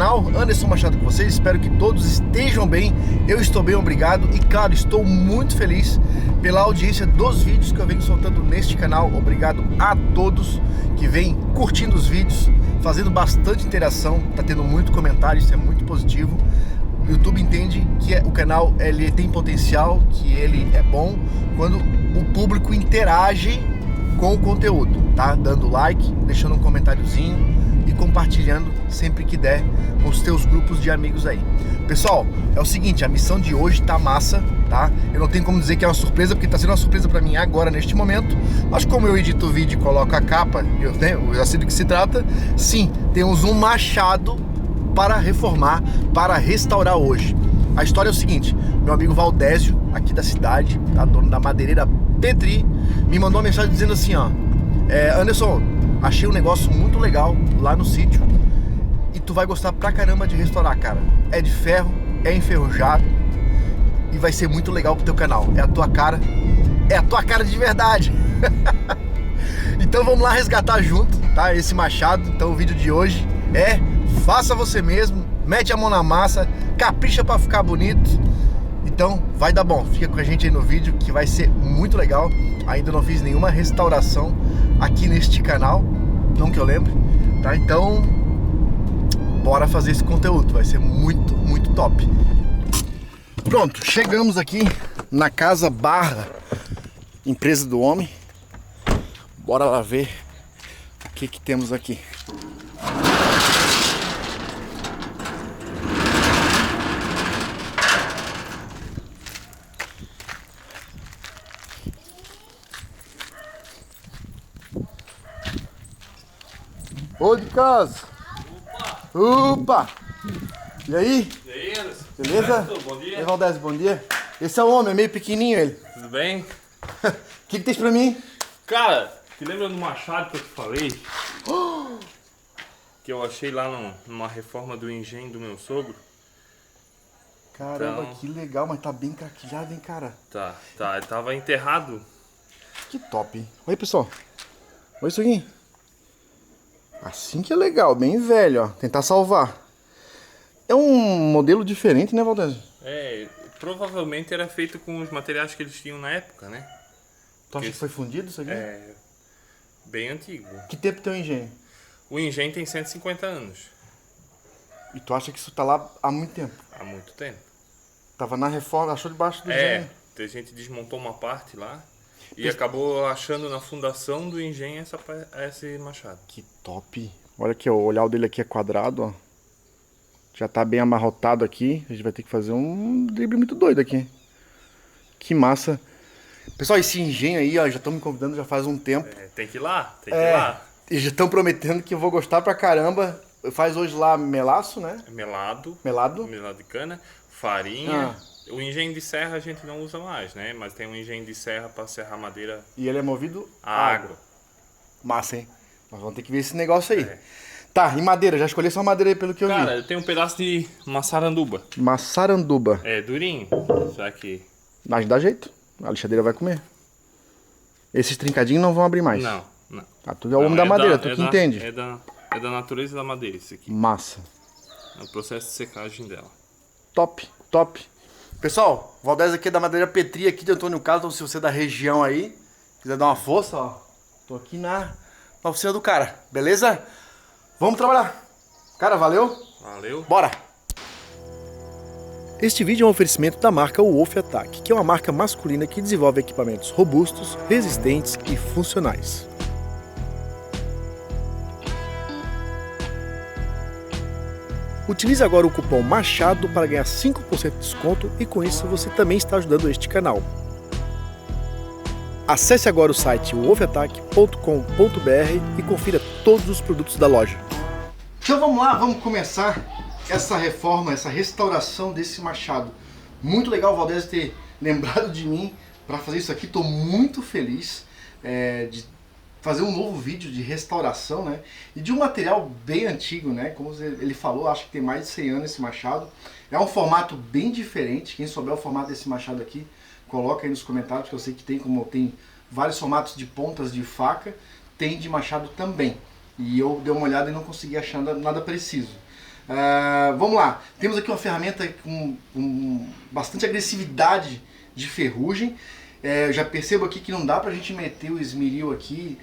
canal, Anderson Machado com vocês, espero que todos estejam bem, eu estou bem, obrigado e claro, estou muito feliz pela audiência dos vídeos que eu venho soltando neste canal, obrigado a todos que vêm curtindo os vídeos, fazendo bastante interação, tá tendo muito comentário, isso é muito positivo. O YouTube entende que o canal ele tem potencial, que ele é bom quando o público interage com o conteúdo, tá? Dando like, deixando um comentáriozinho e compartilhando sempre que der com os teus grupos de amigos aí. Pessoal, é o seguinte, a missão de hoje tá massa, tá? Eu não tenho como dizer que é uma surpresa, porque tá sendo uma surpresa pra mim agora, neste momento. Mas como eu edito o vídeo e coloco a capa, eu já sei do que se trata. Sim, temos um machado para reformar, para restaurar hoje. A história é o seguinte, meu amigo Valdésio, aqui da cidade, tá, dono da madeireira Petri, me mandou uma mensagem dizendo assim, ó, Anderson, achei um negócio muito legal lá no sítio e tu vai gostar pra caramba de restaurar, cara. É de ferro, é enferrujado e vai ser muito legal pro teu canal. É a tua cara de verdade. Então vamos lá resgatar junto, tá, esse machado. Então o vídeo de hoje é faça você mesmo, mete a mão na massa, capricha pra ficar bonito. Então vai dar bom, fica com a gente aí no vídeo que vai ser muito legal. Ainda não fiz nenhuma restauração aqui neste canal, não que eu lembre, tá? Então bora fazer esse conteúdo, vai ser muito, muito top. Pronto, chegamos aqui na casa barra empresa do homem. Bora lá ver o que temos aqui. Ô de casa! Opa! E aí? E aí, Anderson? Beleza? Bom dia. E aí, Valdésio, bom dia. Esse é o homem, é meio pequenininho ele. Tudo bem? O que tens pra mim? Cara, te lembra do machado que eu te falei? Que eu achei lá numa reforma do engenho do meu sogro? Caramba, Então- que legal, mas tá bem craqueado, hein, cara? Tá, ele tava enterrado. Que top, hein? Olha aí, pessoal. Olha isso aqui. Assim que é legal, bem velho, ó. Tentar salvar. É um modelo diferente, né, Valdésio? Provavelmente era feito com os materiais que eles tinham na época, né? Tu acha que foi fundido isso aqui? É bem antigo. Que tempo tem o engenho? O engenho tem 150 anos. E tu acha que isso tá lá há muito tempo? Há muito tempo. Tava na reforma, achou debaixo do engenho. A gente desmontou uma parte lá e acabou achando na fundação do engenho esse machado. Que top. Olha aqui, ó, o olhar dele aqui é quadrado, ó. Já tá bem amarrotado aqui. A gente vai ter que fazer um drible muito doido aqui. Que massa. Pessoal, esse engenho aí, ó, já estão me convidando já faz um tempo. Tem que ir lá, tem que ir lá. E já estão prometendo que eu vou gostar pra caramba. Faz hoje lá melaço, né? Melado de cana, farinha. O engenho de serra a gente não usa mais, né? Mas tem um engenho de serra para serrar madeira E ele é movido a água. Massa, hein? Nós vamos ter que ver esse negócio aí. Tá, e madeira? Já escolhi só madeira aí pelo que eu vi. Cara, eu tenho um pedaço de maçaranduba. Maçaranduba. É durinho, só que... Mas dá jeito. A lixadeira vai comer. Esses trincadinhos não vão abrir mais. Não. Ah, tu é o homem da madeira, tu que entende. É da natureza da madeira isso aqui. Massa. É o processo de secagem dela. Top, top. Pessoal, o Valdésio aqui é da Madeira Petri, aqui de Antônio Carlos. Então, se você é da região aí, quiser dar uma força, ó, tô aqui na oficina do cara, beleza? Vamos trabalhar. Cara, valeu? Valeu. Bora! Este vídeo é um oferecimento da marca Wolf Attack, que é uma marca masculina que desenvolve equipamentos robustos, resistentes e funcionais. Utilize agora o cupom MACHADO para ganhar 5% de desconto e com isso você também está ajudando este canal. Acesse agora o site wolfattack.com.br e confira todos os produtos da loja. Então vamos lá, vamos começar essa reforma, essa restauração desse machado. Muito legal o Valdésio ter lembrado de mim para fazer isso aqui, estou muito feliz de fazer um novo vídeo de restauração, né? E de um material bem antigo, né? Como ele falou, acho que tem mais de 100 anos esse machado. É um formato bem diferente. Quem souber o formato desse machado aqui, coloca aí nos comentários, que eu sei que tem, como tem vários formatos de pontas de faca, tem de machado também. E eu dei uma olhada e não consegui achar nada preciso. Vamos lá, temos aqui uma ferramenta com bastante agressividade de ferrugem. Eu já percebo aqui que não dá pra gente meter o esmeril aqui,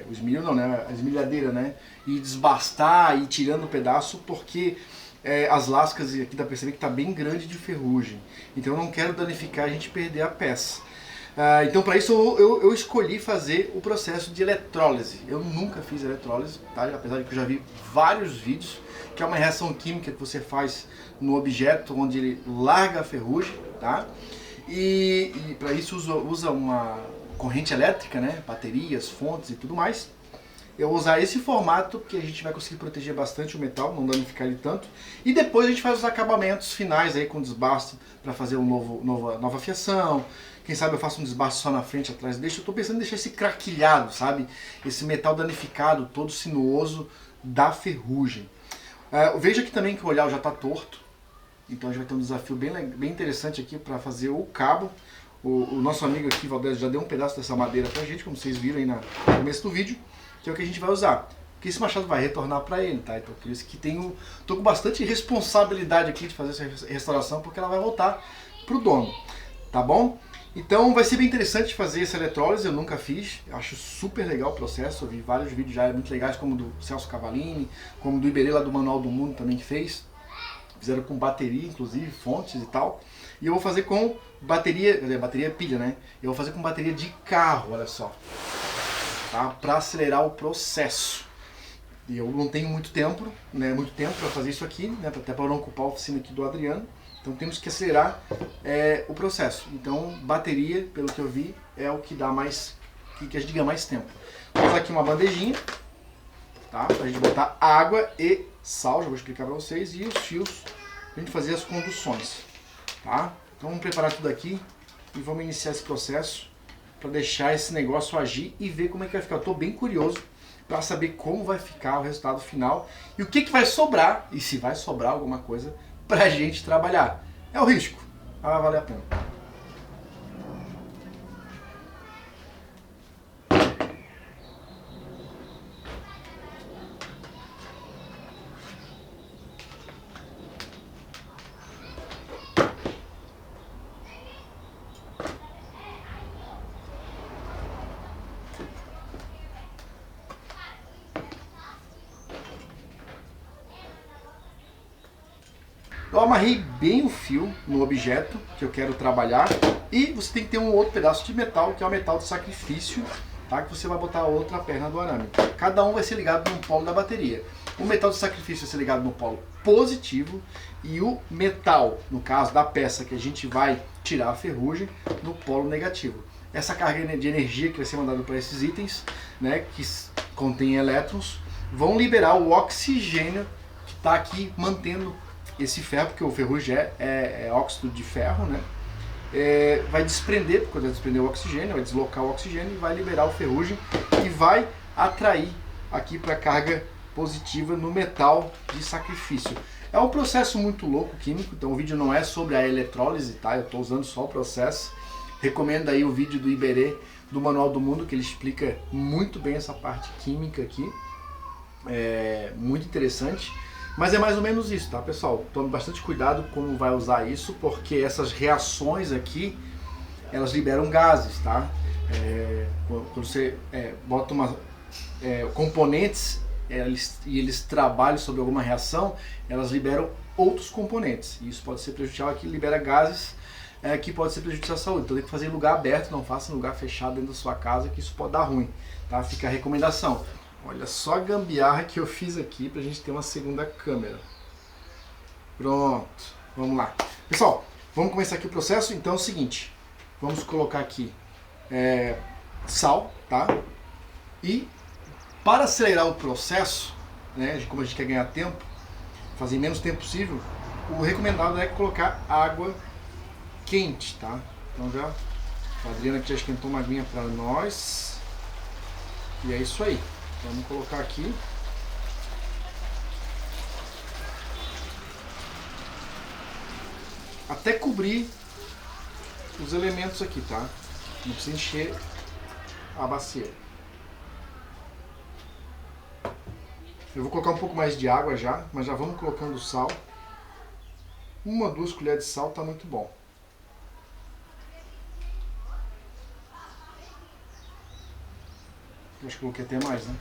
o esmeril não, né, a esmerilhadeira, né, e desbastar e ir tirando um pedaço, porque as lascas aqui dá pra perceber que tá bem grande de ferrugem. Então eu não quero danificar e a gente perder a peça. Então para isso eu escolhi fazer o processo de eletrólise. Eu nunca fiz eletrólise, tá? Apesar de que eu já vi vários vídeos, que é uma reação química que você faz no objeto onde ele larga a ferrugem, tá? E para isso usa uma corrente elétrica, né? Baterias, fontes e tudo mais. Eu vou usar esse formato que a gente vai conseguir proteger bastante o metal, não danificar ele tanto. E depois a gente faz os acabamentos finais aí com desbaste para fazer nova fiação. Quem sabe eu faço um desbaste só na frente, atrás. Eu estou pensando em deixar esse craquilhado, sabe? Esse metal danificado, todo sinuoso da ferrugem. Veja aqui também que o olhar já está torto. Então a gente vai ter um desafio bem interessante aqui para fazer o cabo. O nosso amigo aqui, Valdez, já deu um pedaço dessa madeira pra gente, como vocês viram aí no começo do vídeo, que é o que a gente vai usar. Porque esse machado vai retornar para ele, tá? Então por isso que tô com bastante responsabilidade aqui de fazer essa restauração, porque ela vai voltar pro dono, tá bom? Então vai ser bem interessante fazer essa eletrólise, eu nunca fiz, eu acho super legal o processo, eu vi vários vídeos já muito legais, como do Celso Cavallini, como do Iberê lá do Manual do Mundo também que fez. Fizeram com bateria, inclusive, fontes e tal. E eu vou fazer com bateria pilha, né? Eu vou fazer com bateria de carro, olha só. Tá? Para acelerar o processo. E eu não tenho muito tempo para fazer isso aqui, né? Até para não ocupar a oficina aqui do Adriano. Então temos que acelerar o processo. Então bateria, pelo que eu vi, é o que dá mais, que a gente ganha mais tempo. Vou usar aqui uma bandejinha, tá? Pra gente botar água e sal, já vou explicar para vocês, e os fios pra gente fazer as conduções, tá? Então vamos preparar tudo aqui e vamos iniciar esse processo para deixar esse negócio agir e ver como é que vai ficar. Eu tô bem curioso para saber como vai ficar o resultado final e o que vai sobrar, e se vai sobrar alguma coisa pra gente trabalhar. É o risco, mas vai valer a pena. Eu amarrei bem o fio no objeto que eu quero trabalhar e você tem que ter um outro pedaço de metal, que é o metal de sacrifício, tá? Que você vai botar a outra perna do arame. Cada um vai ser ligado no polo da bateria. O metal de sacrifício vai ser ligado no polo positivo e o metal, no caso da peça que a gente vai tirar a ferrugem, no polo negativo. Essa carga de energia que vai ser mandada para esses itens, né, que contém elétrons, vão liberar o oxigênio que está aqui mantendo esse ferro, porque o ferrugem é óxido de ferro, né? Vai desprender, porque vai desprender o oxigênio, vai deslocar o oxigênio e vai liberar o ferrugem e vai atrair aqui para a carga positiva no metal de sacrifício. É um processo muito louco químico, então o vídeo não é sobre a eletrólise, tá? Eu estou usando só o processo. Recomendo aí o vídeo do Iberê, do Manual do Mundo, que ele explica muito bem essa parte química aqui. É muito interessante. Mas é mais ou menos isso, tá, pessoal? Tome bastante cuidado como vai usar isso, porque essas reações aqui, elas liberam gases, tá? Quando você bota componentes e eles trabalham sobre alguma reação, elas liberam outros componentes. E isso pode ser prejudicial, aqui libera gases que pode ser prejudicial à saúde. Então tem que fazer em lugar aberto, não faça em lugar fechado dentro da sua casa, que isso pode dar ruim, tá? Fica a recomendação. Olha só a gambiarra que eu fiz aqui pra gente ter uma segunda câmera. Pronto, vamos lá. Pessoal, vamos começar aqui o processo. Então é o seguinte, vamos colocar aqui sal, tá? E para acelerar o processo, né, como a gente quer ganhar tempo, fazer em menos tempo possível, o recomendado é colocar água quente, tá? Então já, a Adriana aqui já esquentou uma aguinha para nós. E é isso aí. Vamos colocar aqui. Até cobrir os elementos aqui, tá? Não precisa encher a bacia. Eu vou colocar um pouco mais de água já, mas já vamos colocando sal. 1 ou 2 colheres de sal tá muito bom. Acho que coloquei até mais, né?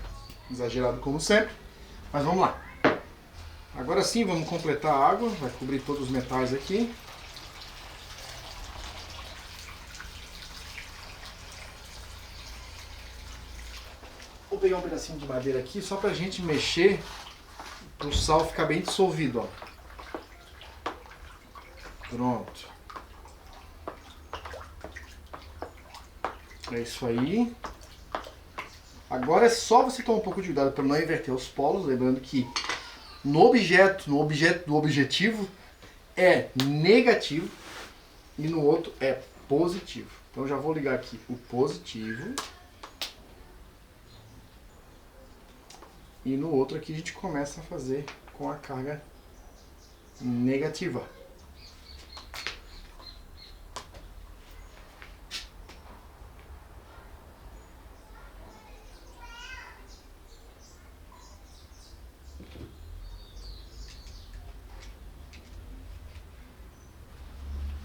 Exagerado como sempre. Mas vamos lá. Agora sim, vamos completar a água. Vai cobrir todos os metais aqui. Vou pegar um pedacinho de madeira aqui só pra gente mexer, para o sal ficar bem dissolvido, ó. Pronto. É isso aí. Agora é só você tomar um pouco de cuidado para não inverter os polos, lembrando que no objeto do objetivo é negativo e no outro é positivo. Então já vou ligar aqui o positivo. E no outro aqui a gente começa a fazer com a carga negativa.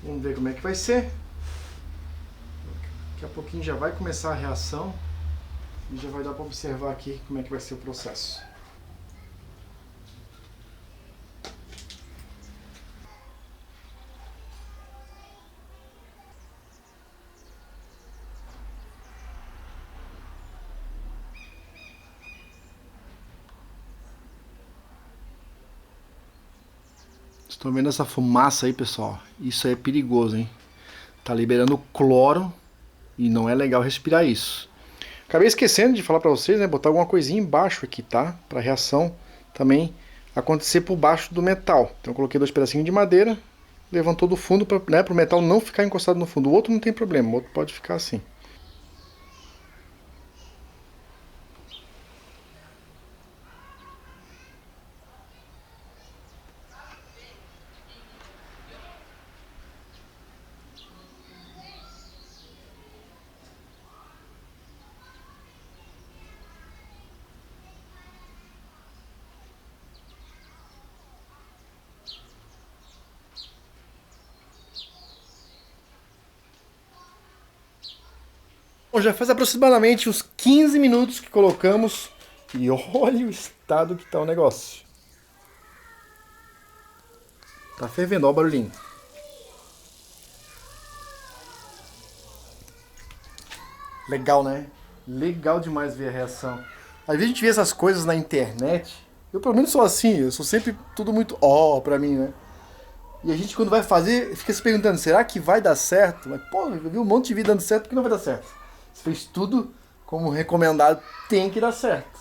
Vamos ver como é que vai ser. Daqui a pouquinho já vai começar a reação e já vai dar para observar aqui como é que vai ser o processo. Estão vendo essa fumaça aí, pessoal? Isso aí é perigoso, hein? Tá liberando cloro e não é legal respirar isso. Acabei esquecendo de falar pra vocês, né? Botar alguma coisinha embaixo aqui, tá? Pra reação também acontecer por baixo do metal. Então eu coloquei 2 pedacinhos de madeira, levantou do fundo, né? Pro metal não ficar encostado no fundo. O outro não tem problema, o outro pode ficar assim. Bom, já faz aproximadamente uns 15 minutos que colocamos e olha o estado que tá o negócio. Tá fervendo, olha o barulhinho. Legal, né? Legal demais ver a reação. Às vezes a gente vê essas coisas na internet. Eu pelo menos sou assim, eu sou sempre tudo muito pra mim, né? E a gente quando vai fazer, fica se perguntando, será que vai dar certo? Mas pô, eu vi um monte de vídeo dando certo, por que não vai dar certo? Você fez tudo como recomendado, tem que dar certo.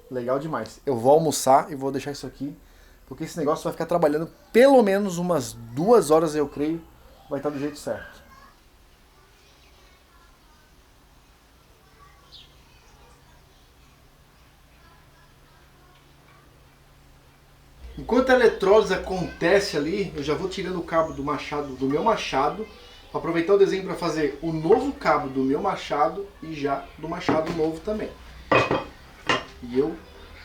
Legal demais. Eu vou almoçar e vou deixar isso aqui, porque esse negócio vai ficar trabalhando pelo menos umas 2 horas, eu creio, vai estar do jeito certo. Enquanto a eletrólise acontece ali, eu já vou tirando o cabo do machado, do meu machado, para aproveitar o desenho para fazer o novo cabo do meu machado e já do machado novo também. E eu,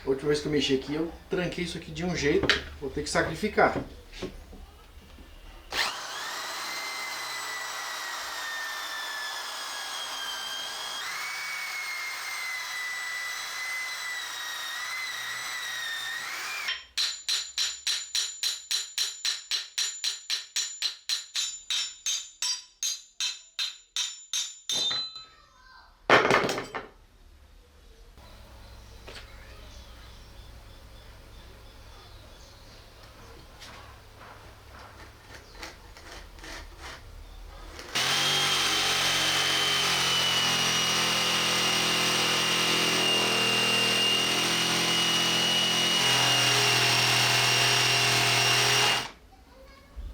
a última vez que eu mexi aqui, eu tranquei isso aqui de um jeito, vou ter que sacrificar.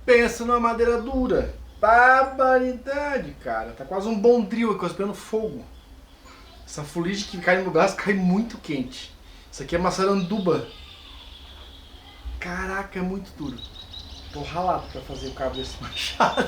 Pensa numa madeira dura. Barbaridade, cara. Tá quase um Bondril aqui, esperando fogo. Essa fuligem que cai no braço cai muito quente. Isso aqui é maçaranduba. Caraca, é muito duro. Tô ralado pra fazer o cabo desse machado.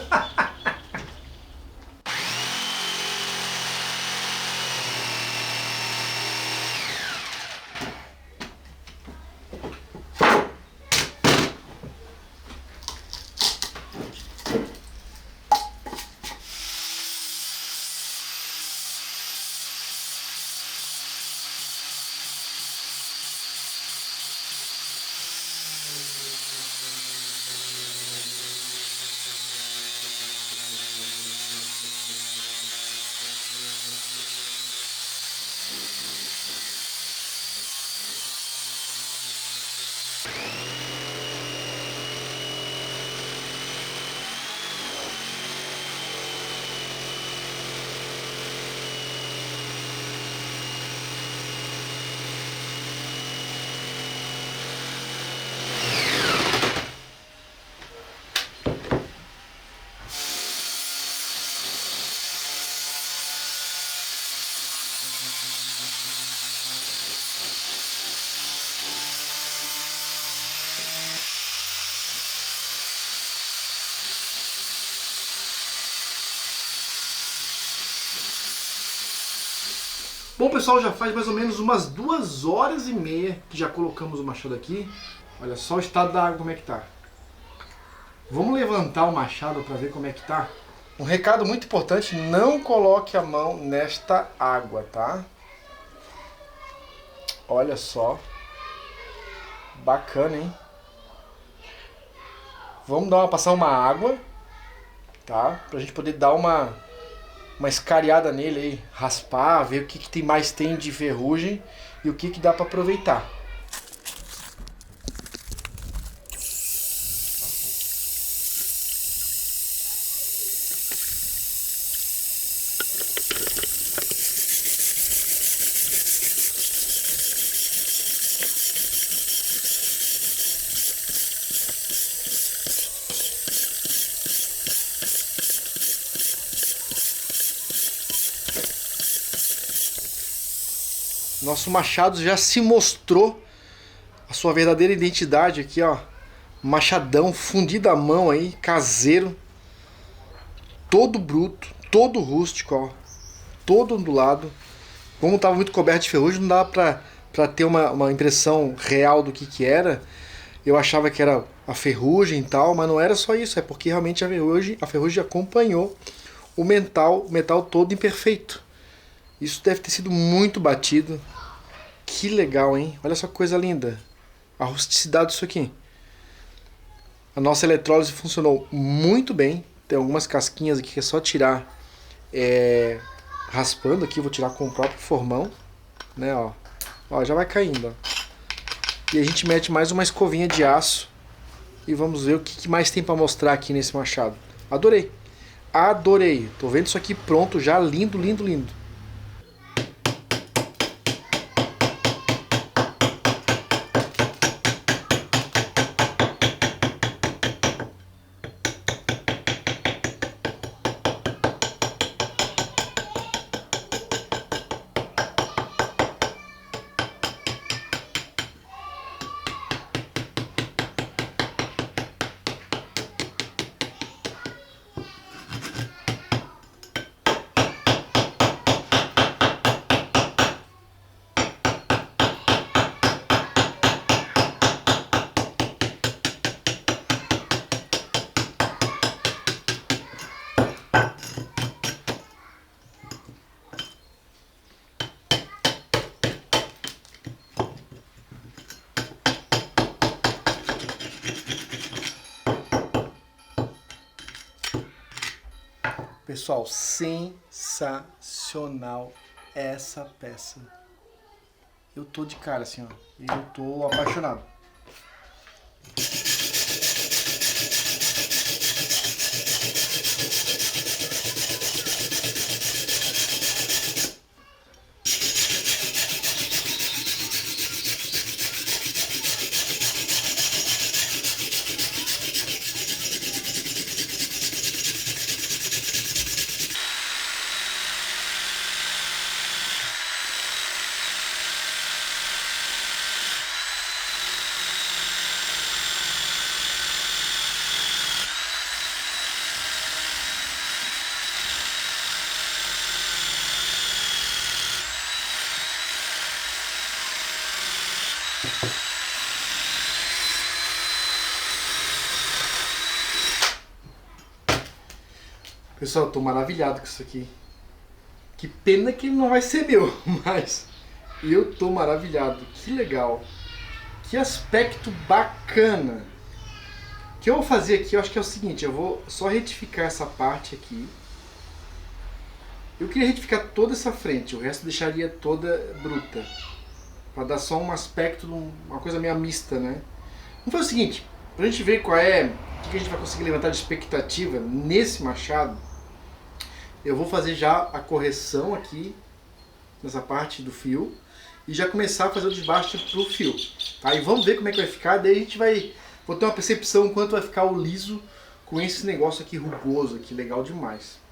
Bom, pessoal, já faz mais ou menos umas 2h30 que já colocamos o machado aqui. Olha só o estado da água como é que tá. Vamos levantar o machado para ver como é que tá. Um recado muito importante, não coloque a mão nesta água, tá? Olha só. Bacana, hein? Vamos passar uma água, tá? Pra gente poder dar uma escariada nele aí, raspar, ver o que mais tem de ferrugem e o que dá para aproveitar. Nosso machado já se mostrou a sua verdadeira identidade aqui, ó. Machadão fundido à mão aí, caseiro. Todo bruto, todo rústico, ó. Todo ondulado. Como estava muito coberto de ferrugem, não dava pra ter uma impressão real do que era. Eu achava que era a ferrugem e tal, mas não era só isso. É porque realmente a ferrugem acompanhou o metal todo imperfeito. Isso deve ter sido muito batido. Que legal, hein? Olha só que coisa linda. A rusticidade disso aqui. A nossa eletrólise funcionou muito bem. Tem algumas casquinhas aqui que é só tirar raspando aqui. Vou tirar com o próprio formão, né? Ó, já vai caindo, ó. E a gente mete mais uma escovinha de aço e vamos ver o que mais tem para mostrar aqui nesse machado. Adorei. Adorei. Tô vendo isso aqui pronto já, lindo, lindo, lindo. Pessoal, sensacional essa peça. Eu tô de cara assim, ó. Eu tô apaixonado. Pessoal, eu tô maravilhado com isso aqui. Que pena que não vai ser meu, mas eu tô maravilhado. Que legal. Que aspecto bacana. O que eu vou fazer aqui, eu acho que é o seguinte, eu vou só retificar essa parte aqui. Eu queria retificar toda essa frente, o resto eu deixaria toda bruta. Pra dar só um aspecto, uma coisa meio mista, né? Vamos fazer o seguinte, pra gente ver qual é, o que a gente vai conseguir levantar de expectativa nesse machado. Eu vou fazer já a correção aqui, nessa parte do fio, e já começar a fazer o desbaste pro fio. Tá? E vamos ver como é que vai ficar, daí a gente vai... Vou ter uma percepção quanto vai ficar o liso com esse negócio aqui rugoso aqui, legal demais.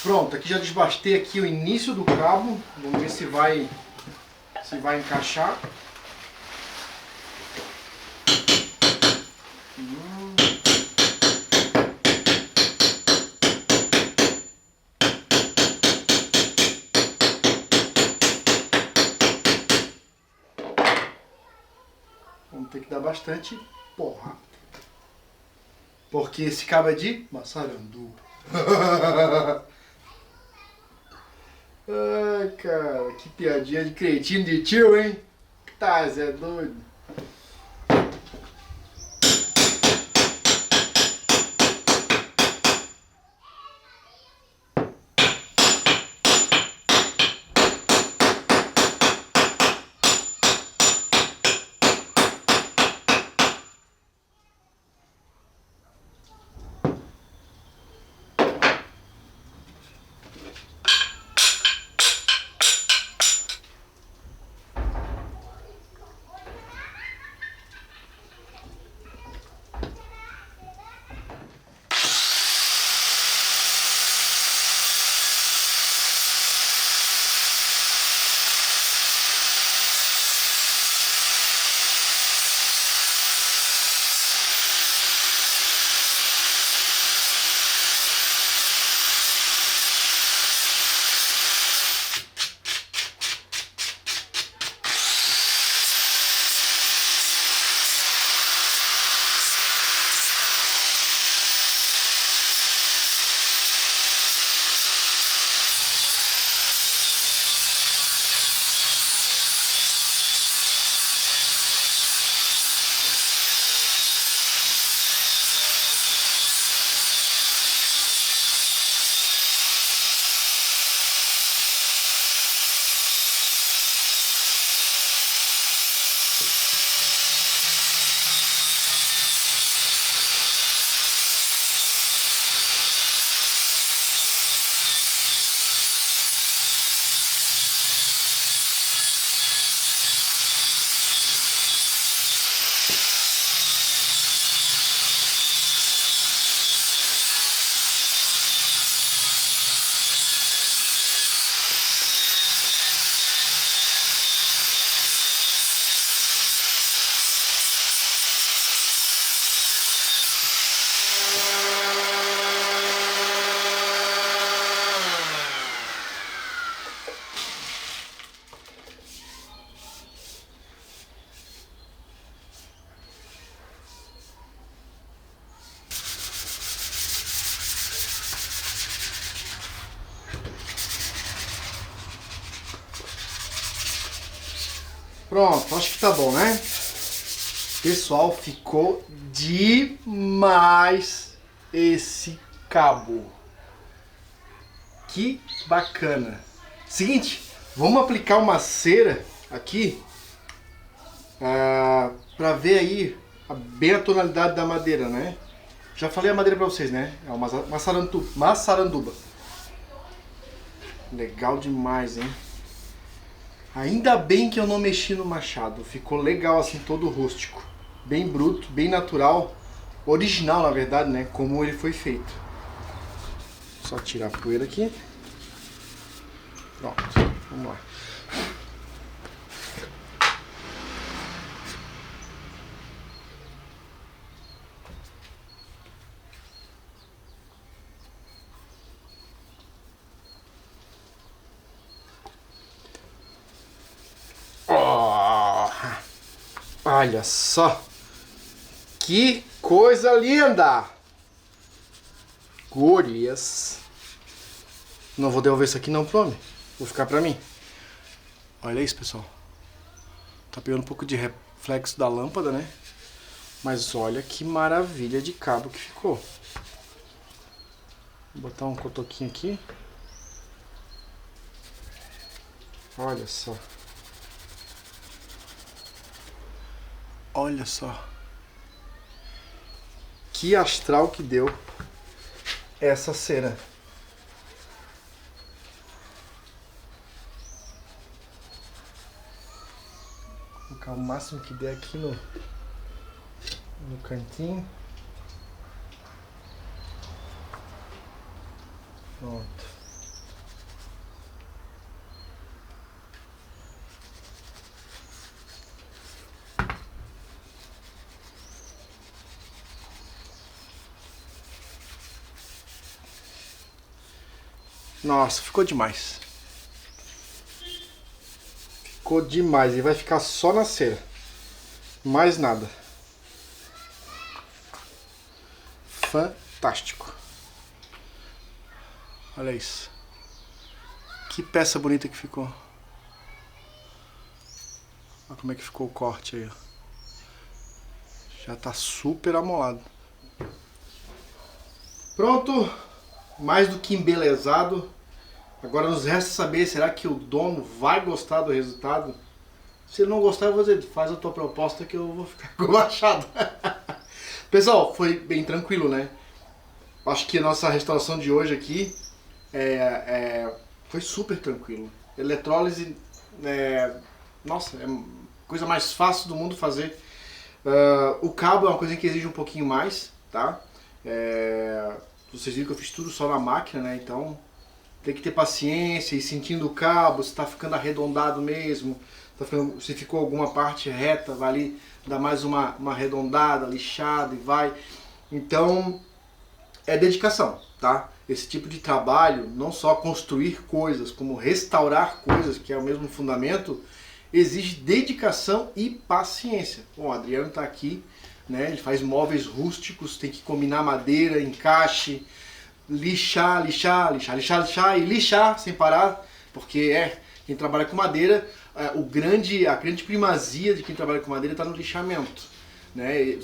Pronto, aqui já desbastei aqui o início do cabo. Vamos ver se vai encaixar. Vamos ter que dar bastante porra. Porque esse cabo é de maçarandu. Ai, cara, que piadinha de cretino de tio, hein? Tá, Zé doido. Pronto, acho que tá bom, né? Pessoal, ficou demais esse cabo. Que bacana. Seguinte, vamos aplicar uma cera aqui pra ver aí bem a tonalidade da madeira, né? Já falei a madeira pra vocês, né? É uma maçaranduba. Legal demais, hein? Ainda bem que eu não mexi no machado. Ficou legal assim, todo rústico. Bem bruto, bem natural. Original, na verdade, né? Como ele foi feito. Só tirar a poeira aqui. Pronto, vamos lá. Olha só, que coisa linda! Gurias. Não vou devolver isso aqui não, pro homem. Vou ficar pra mim. Olha isso, pessoal. Tá pegando um pouco de reflexo da lâmpada, né? Mas olha que maravilha de cabo que ficou. Vou botar um cotoquinho aqui. Olha só. Olha só. Que astral que deu essa cera. Vou colocar o máximo que der aqui no cantinho. Pronto. Nossa, ficou demais. Ficou demais. E vai ficar só na cera. Mais nada. Fantástico. Olha isso. Que peça bonita que ficou. Olha como é que ficou o corte aí, ó. Já tá super amolado. Pronto. Mais do que embelezado. Agora nos resta saber, será que o dono vai gostar do resultado? Se ele não gostar, eu vou dizer, faz a tua proposta que eu vou ficar com o machado. Pessoal, foi bem tranquilo, né? Acho que a nossa restauração de hoje aqui foi super tranquilo. Eletrólise, nossa, é a coisa mais fácil do mundo fazer. O cabo é uma coisa que exige um pouquinho mais, tá? Vocês viram que eu fiz tudo só na máquina, né? Então tem que ter paciência e sentindo o cabo, se está ficando arredondado mesmo, se ficou alguma parte reta, vai ali dar mais uma arredondada, lixada e vai. Então é dedicação, tá? Esse tipo de trabalho, não só construir coisas, como restaurar coisas, que é o mesmo fundamento, exige dedicação e paciência. Bom, o Adriano está aqui, né? Ele faz móveis rústicos, tem que combinar madeira, encaixe, lixar e lixar sem parar, porque quem trabalha com madeira, a grande primazia de quem trabalha com madeira está no lixamento, né?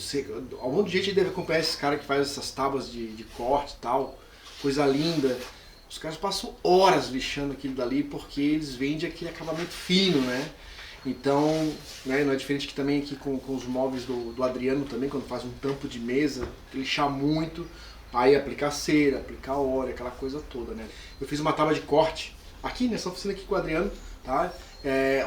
Algum jeito deve acompanhar esses caras que fazem essas tábuas de corte e tal, coisa linda. Os caras passam horas lixando aquilo dali porque eles vendem aquele acabamento fino, né? Então, né, não é diferente que também aqui com os móveis do Adriano também, quando faz um tampo de mesa, lixar muito, aí aplicar cera, aplicar óleo, aquela coisa toda, né? Eu fiz uma tábua de corte aqui nessa oficina aqui com o Adriano, tá?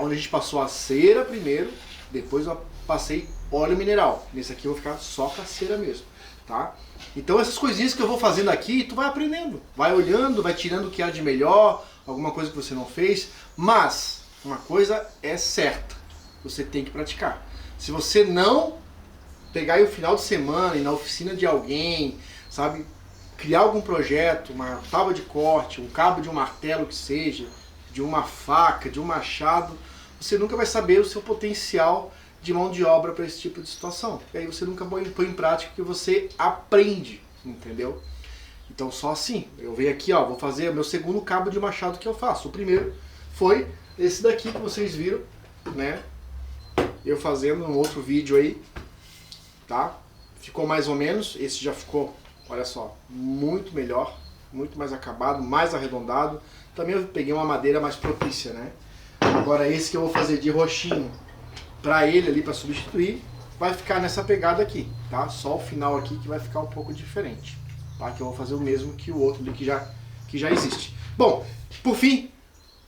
Onde a gente passou a cera primeiro, depois eu passei óleo mineral. Nesse aqui eu vou ficar só com a cera mesmo, tá? Então essas coisinhas que eu vou fazendo aqui, tu vai aprendendo, vai olhando, vai tirando o que há de melhor, alguma coisa que você não fez, mas uma coisa é certa, você tem que praticar. Se você não pegar aí o final de semana e na oficina de alguém, sabe, criar algum projeto, uma tábua de corte, um cabo de um martelo que seja, de uma faca, de um machado, você nunca vai saber o seu potencial de mão de obra para esse tipo de situação. E aí você nunca põe em prática que você aprende, entendeu? Então só assim, eu venho aqui, ó, vou fazer o meu segundo cabo de machado que eu faço. O primeiro foi esse daqui que vocês viram, né? eu fazendo um outro vídeo aí, tá? Ficou mais ou menos, esse já ficou, olha só, muito melhor, muito mais acabado, mais arredondado. Também eu peguei uma madeira mais propícia, né? Agora esse que eu vou fazer de roxinho pra ele ali, pra substituir, vai ficar nessa pegada aqui, tá? Só o final aqui que vai ficar um pouco diferente, tá? Que eu vou fazer o mesmo que o outro ali que já existe. Bom, por fim,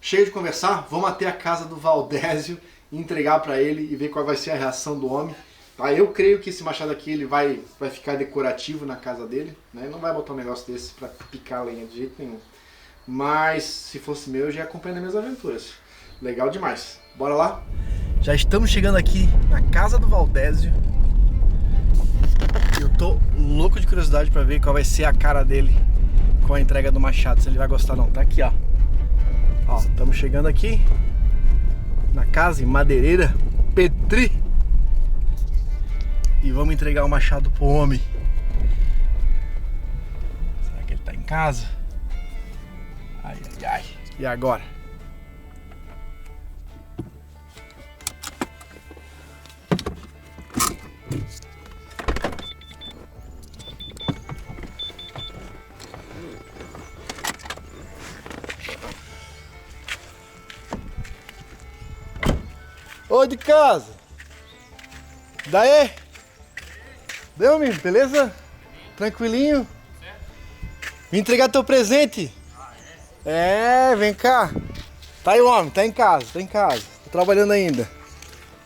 cheio de conversar, vamos até a casa do Valdésio, entregar pra ele e ver qual vai ser a reação do homem. Tá? Eu creio que esse machado aqui ele vai ficar decorativo na casa dele, né? Não vai botar um negócio desse pra picar lenha de jeito nenhum. Mas se fosse meu, eu já ia acompanhando as minhas aventuras. Legal demais. Bora lá? Já estamos chegando aqui na casa do Valdésio. Eu tô louco de curiosidade pra ver qual vai ser a cara dele com a entrega do machado, se ele vai gostar não. Tá aqui, ó. Ó, estamos chegando aqui na casa em Madeireira Petri. E vamos entregar o machado pro homem. Será que ele tá em casa? Ai, ai, ai. E agora? Ô, de casa! Daí? Deu, amigo? Beleza? Tranquilinho? Vim entregar teu presente. É, vem cá. Tá aí o homem, tá em casa, tá em casa. Tô trabalhando ainda.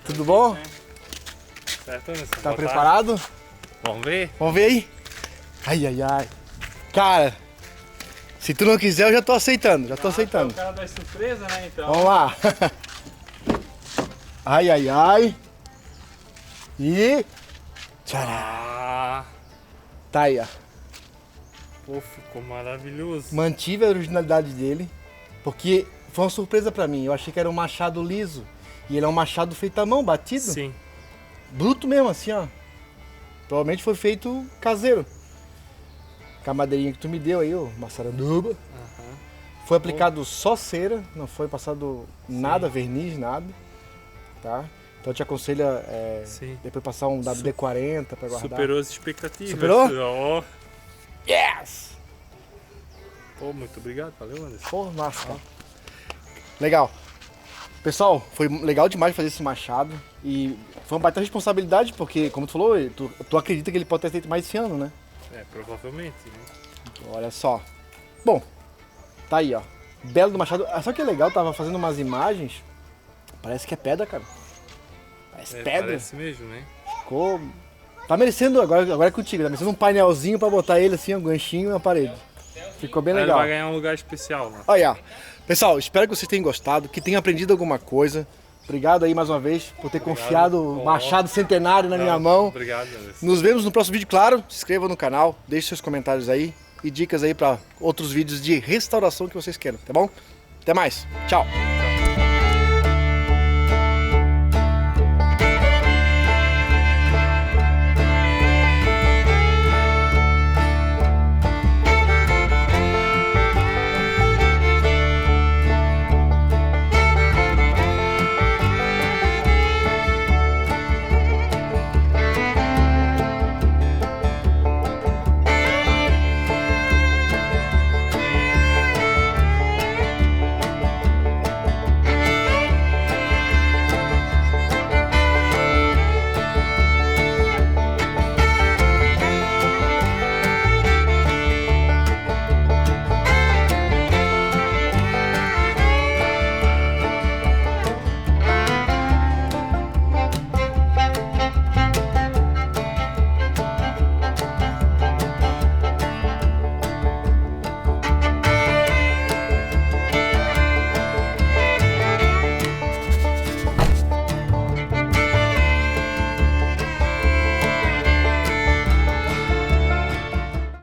Tudo bom? Certo, Anderson? Tá preparado? Vamos ver? Vamos ver aí? Ai, ai, ai. Cara, se tu não quiser, eu já tô aceitando, já tô aceitando. O cara das surpresas, né, então? Vamos lá. Ai, ai, ai. E... tcharam. Ah, Tá aí, ó. pô, ficou maravilhoso. Mantive a originalidade dele, porque foi uma surpresa pra mim. Eu achei que era um machado liso. E ele é um machado feito à mão, batido. Sim. Bruto mesmo, assim, ó. Provavelmente foi feito caseiro. Com a madeirinha que tu me deu aí, ó, maçaranduba. Foi aplicado só cera, não foi passado nada, verniz, nada. Tá? Então eu te aconselho depois passar um WD-40 pra guardar. Superou as expectativas. Superou? Ó. Yes! Pô, muito obrigado, valeu, Anderson. Pô, massa. Legal. Pessoal, foi legal demais fazer esse machado. E foi uma baita responsabilidade, porque, como tu falou, tu acredita que ele pode ter feito mais esse ano, né? É, provavelmente, né? Olha só. Bom, tá aí, ó. Belo do machado. Só que é legal, tava fazendo umas imagens. Parece que é pedra, cara. Parece pedra. Parece mesmo, né? Ficou... Tá merecendo, agora é contigo, tá merecendo um painelzinho pra botar ele assim, um ganchinho na parede. Ficou bem Aí legal. ele vai ganhar um lugar especial, né? Olha, pessoal, espero que vocês tenham gostado, que tenham aprendido alguma coisa. Obrigado aí mais uma vez por ter confiado o machado centenário na minha mão. Obrigado, Anderson. Nos vemos no próximo vídeo, claro. Se inscreva no canal, deixe seus comentários aí e dicas aí para outros vídeos de restauração que vocês queiram, tá bom? Até mais, tchau!